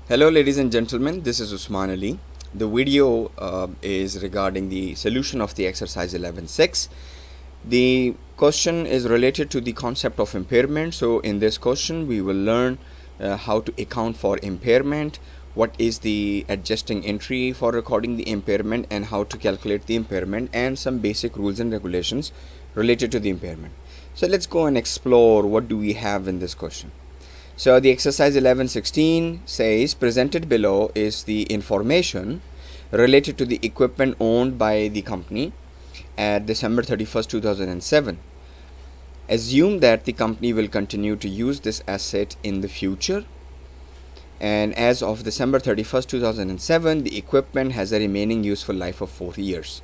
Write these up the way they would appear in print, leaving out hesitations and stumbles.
Hello ladies and gentlemen, this is Usman Ali. The video is regarding the solution of the exercise 11.6. The question is related to the concept of impairment. So in this question we will learn how to account for impairment, what is the adjusting entry for recording the impairment, and how to calculate the impairment, and some basic rules and regulations related to the impairment. So let's go and explore what do we have in this question. So the exercise 11.16 says presented below is the information related to the equipment owned by the company at December 31st 2007. Assume that the company will continue to use this asset in the future, and as of December 31st 2007 the equipment has a remaining useful life of 4 years.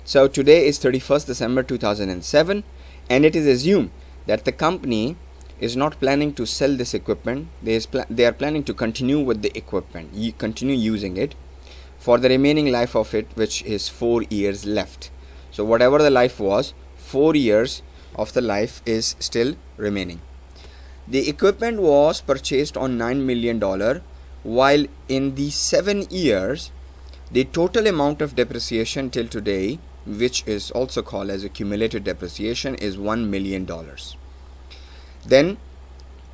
So today is 31st December 2007, and it is assumed that the company is not planning to sell this equipment. They are planning to continue with the equipment, continue using it for the remaining life of it, which is 4 years left. So whatever the life was, 4 years of the life is still remaining. The equipment was purchased on $9 million, while in the 7 years the total amount of depreciation till today, which is also called as accumulated depreciation, is $1 million. Then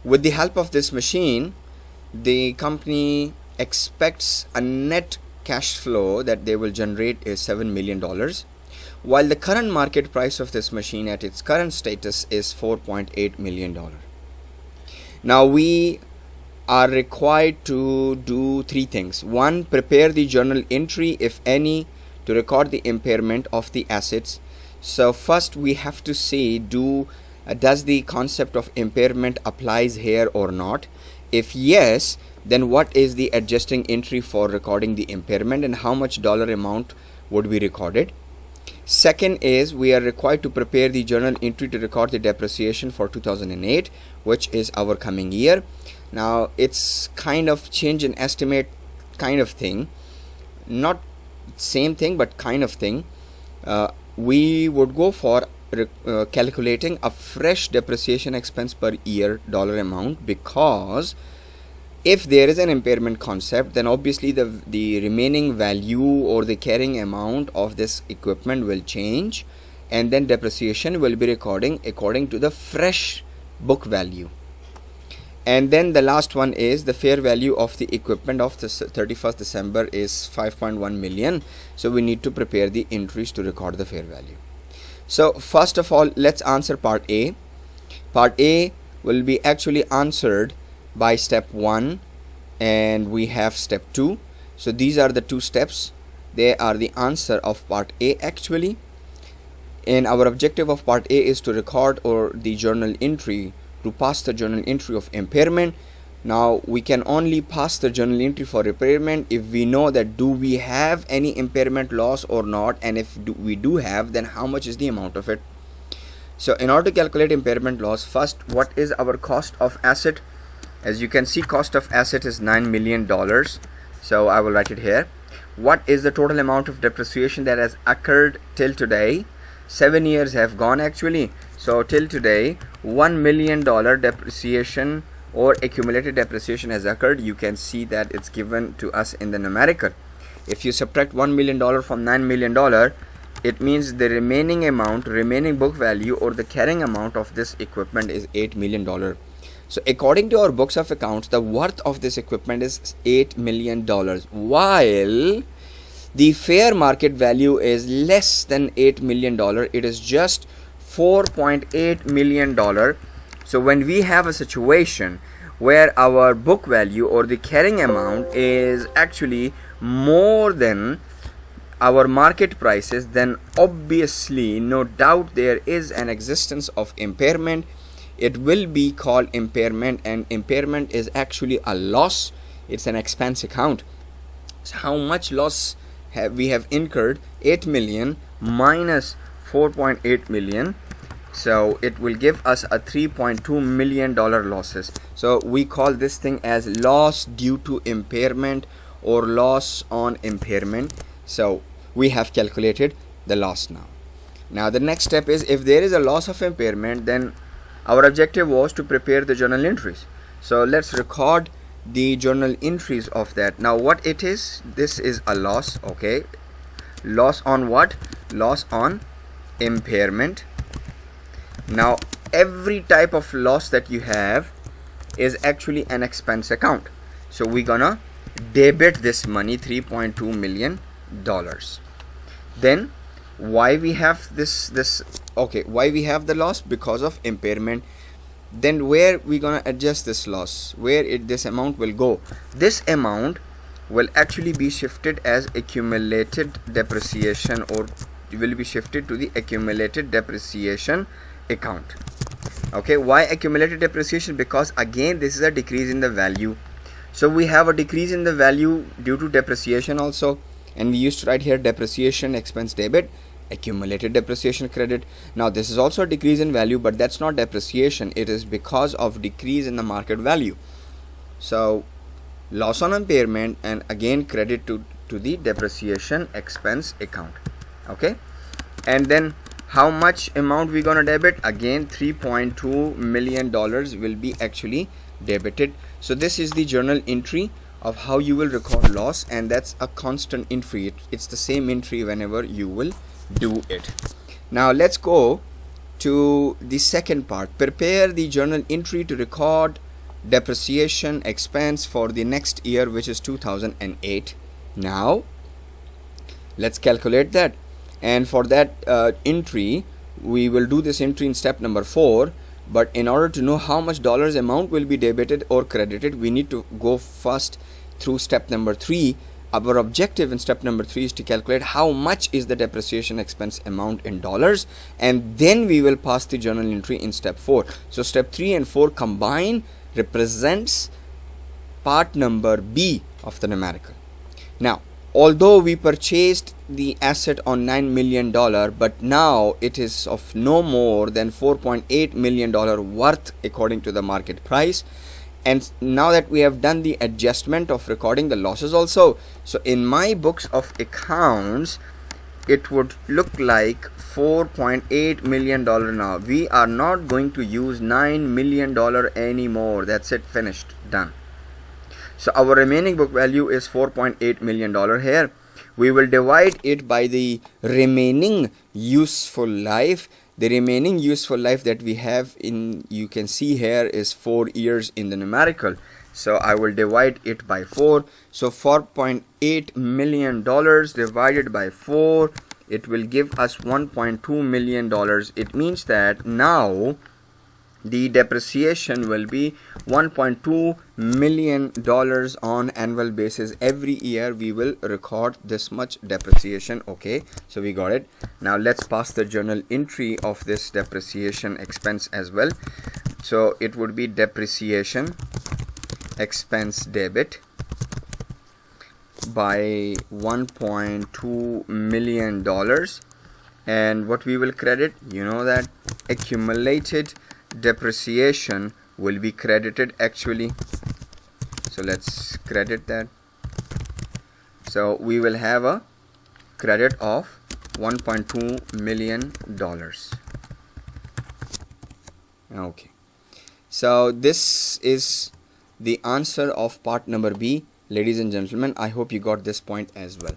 with the help of this machine, the company expects a net cash flow that they will generate is $7 million, while the current market price of this machine at its current status is $4.8 million. Now we are required to do three things. One, prepare the journal entry, if any, to record the impairment of the assets. So first we have to say, does the concept of impairment applies here or not? If yes, then what is the adjusting entry for recording the impairment, and how much dollar amount would be recorded? Second is, we are required to prepare the journal entry to record the depreciation for 2008, which is our coming year. Now it's kind of change in estimate kind of thing, not same thing but kind of thing. We would go for calculating a fresh depreciation expense per year dollar amount, because if there is an impairment concept, then obviously the remaining value or the carrying amount of this equipment will change, and then depreciation will be recording according to the fresh book value. And then the last one is the fair value of the equipment of the 31st December is 5.1 million. So we need to prepare the entries to record the fair value. So first of all, let's answer part A. Part A will be actually answered by step 1, and we have step 2. So these are the two steps. They are the answer of part A actually. And our objective of part A is to record or the journal entry, to pass the journal entry of impairment. Now we can only pass the journal entry for impairment if we know that do we have any impairment loss or not, and if we do have, then how much is the amount of it. So in order to calculate impairment loss, first, what is our cost of asset? As you can see, cost of asset is $9 million. So I will write it here. What is the total amount of depreciation that has occurred till today? 7 years have gone actually. So till today, $1 million depreciation or accumulated depreciation has occurred. You can see that it's given to us in the numerical. If you subtract $1 million from $9 million, it means the remaining amount, remaining book value or the carrying amount of this equipment is $8 million. So according to our books of accounts, the worth of this equipment is $8 million, while the fair market value is less than $8 million. It is just $4.8 million. So when we have a situation where our book value or the carrying amount is actually more than our market prices, then obviously no doubt there is an existence of impairment. It will be called impairment, and impairment is actually a loss. It's an expense account. So how much loss we have incurred? 8 million minus 4.8 million. So it will give us a $3.2 million losses. So we call this thing as loss due to impairment or loss on impairment. So we have calculated the loss now. Now the next step is, if there is a loss of impairment, then our objective was to prepare the journal entries. So let's record the journal entries of that. Now what it is, this is a loss. Okay, loss on what? Loss on impairment. Now every type of loss that you have is actually an expense account, so we're gonna debit this money, $3.2 million. Then why we have this okay, why we have the loss? Because of impairment. Then where we gonna adjust this loss, where this amount will go? This amount will actually be shifted as accumulated depreciation, or will be shifted to the accumulated depreciation account. Okay, why accumulated depreciation? Because again this is a decrease in the value, so we have a decrease in the value due to depreciation also, and we used to write here depreciation expense debit, accumulated depreciation credit. Now this is also a decrease in value, but that's not depreciation, it is because of decrease in the market value. So loss on impairment, and again credit to the depreciation expense account. Okay, and then how much amount we gonna debit? Again $3.2 million will be actually debited. So this is the journal entry of how you will record loss, and that's a constant entry. It's the same entry whenever you will do it. Now let's go to the second part. Prepare the journal entry to record depreciation expense for the next year, which is 2008. Now let's calculate that, and for that entry we will do this entry in step number 4. But in order to know how much dollars amount will be debited or credited, we need to go first through step number 3. Our objective in step number 3 is to calculate how much is the depreciation expense amount in dollars, and then we will pass the journal entry in step 4. So step 3 and 4 combine represents part number B of the numerical. Now although we purchased the asset on $9 million, but now it is of no more than $4.8 million worth according to the market price. And now that we have done the adjustment of recording the losses also, so in my books of accounts it would look like $4.8 million. Now we are not going to use $9 million anymore. That's it, finished, done. So our remaining book value is $4.8 million here. We will divide it by the remaining useful life. The remaining useful life that we have in, you can see here, is 4 years in the numerical. So I will divide it by 4. So $4.8 million divided by 4, it will give us $1.2 million. It means that now the depreciation will be $1.2 million on annual basis. Every year we will record this much depreciation. Okay, so we got it. Now let's pass the journal entry of this depreciation expense as well. So it would be depreciation expense debit by $1.2 million, and what we will credit, you know that accumulated depreciation will be credited actually. So let's credit that. So we will have a credit of $1.2 million. Okay, so this is the answer of part number B. Ladies and gentlemen, I hope you got this point as well.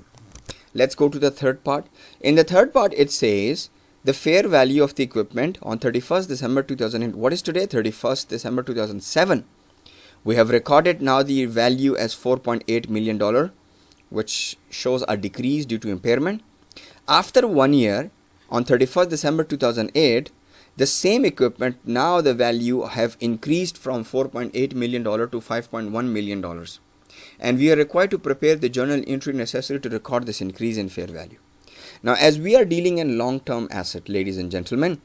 Let's go to the third part. In the third part it says the fair value of the equipment on 31st December 2008. What is today? 31st December 2007. We have recorded now the value as $4.8 million, which shows a decrease due to impairment. After 1 year, on 31st December 2008, the same equipment, now the value have increased from $4.8 million to $5.1 million. And we are required to prepare the journal entry necessary to record this increase in fair value. Now, as we are dealing in long-term asset, ladies and gentlemen,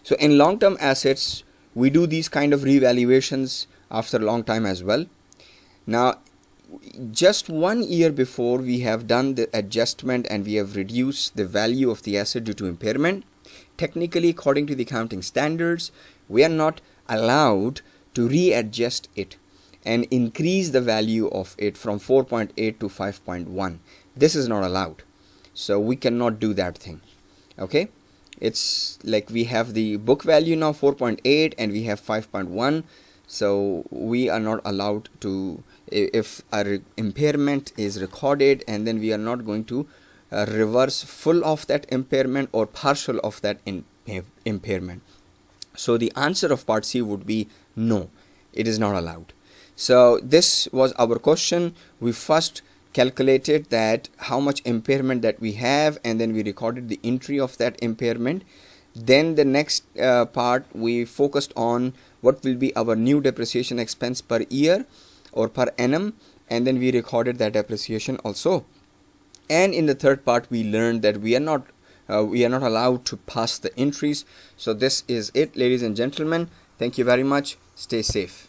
so in long-term assets, we do these kind of revaluations after a long time as well. Now, just 1 year before we have done the adjustment and we have reduced the value of the asset due to impairment, technically according to the accounting standards, we are not allowed to readjust it and increase the value of it from 4.8 to 5.1. This is not allowed. So we cannot do that thing. Okay, it's like we have the book value now 4.8 and we have 5.1. So we are not allowed to if a impairment is recorded and then we are not going to reverse full of that impairment or partial of that impairment. So the answer of part C would be no, it is not allowed. So this was our question. We first calculated that how much impairment that we have, and then we recorded the entry of that impairment. Then the next part, we focused on what will be our new depreciation expense per year or per annum, and then we recorded that depreciation also. And in the third part, we learned that we are not allowed to pass the entries. So this is it, ladies and gentlemen. Thank you very much. Stay safe.